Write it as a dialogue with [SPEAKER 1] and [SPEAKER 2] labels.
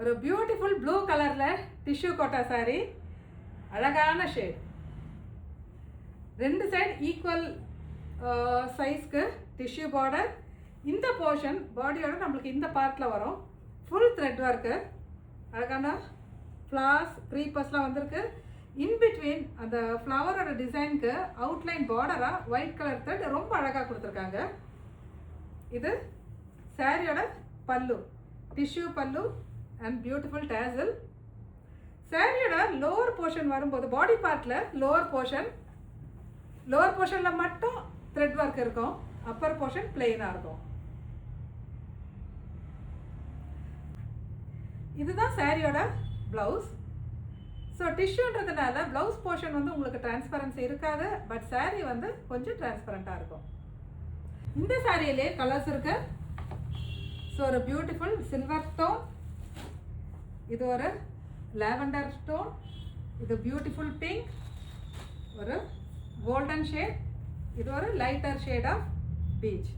[SPEAKER 1] ஒரு beautiful blue கலரில் tissue quota sari, அழகான ஷேட். ரெண்டு சைடு ஈக்குவல் சைஸ்க்கு டிஷ்யூ பார்டர். இந்த போர்ஷன் பாடியோட நம்மளுக்கு இந்த பார்ட்டில் வரும். ஃபுல் த்ரெட் ஒர்க்கு, அழகான ஃப்ளார்ஸ் க்ரீப்பர்ஸ்லாம் வந்திருக்கு. இன்பிட்வீன் அந்த ஃப்ளவரோட டிசைனுக்கு அவுட்லைன் பார்டராக ஒயிட் கலர் த்ரெட் ரொம்ப அழகாக கொடுத்துருக்காங்க. இது சாரியோட பல்லு, டிஷ்யூ பல்லு அண்ட் பியூட்டிஃபுல் டேசல். சாரியோட லோவர் போர்ஷன் வரும்போது பாடி பார்ட்டில் லோவர் போர்ஷனில் மட்டும் த்ரெட் ஒர்க் இருக்கும், அப்பர் போர்ஷன் பிளெயினாக இருக்கும். இதுதான் சாரியோட ப்ளவுஸ். ஸோ டிஷ்யூன்றதுனால ப்ளவுஸ் போர்ஷன் வந்து உங்களுக்கு டிரான்ஸ்பரன்சி இருக்காது, பட் சாரீ வந்து கொஞ்சம் டிரான்ஸ்பரண்ட்டாக இருக்கும். இந்த சாரியிலே கலர்ஸ் இருக்கு. ஸோ ஒரு பியூட்டிஃபுல் சில்வர் டோன், இது ஒரு லாவெண்டர் டோன், இது பியூட்டிஃபுல் பிங்க், ஒரு கோல்டன் ஷேட், இது ஒரு லைட்டர் ஷேட் ஆஃப் பீச்.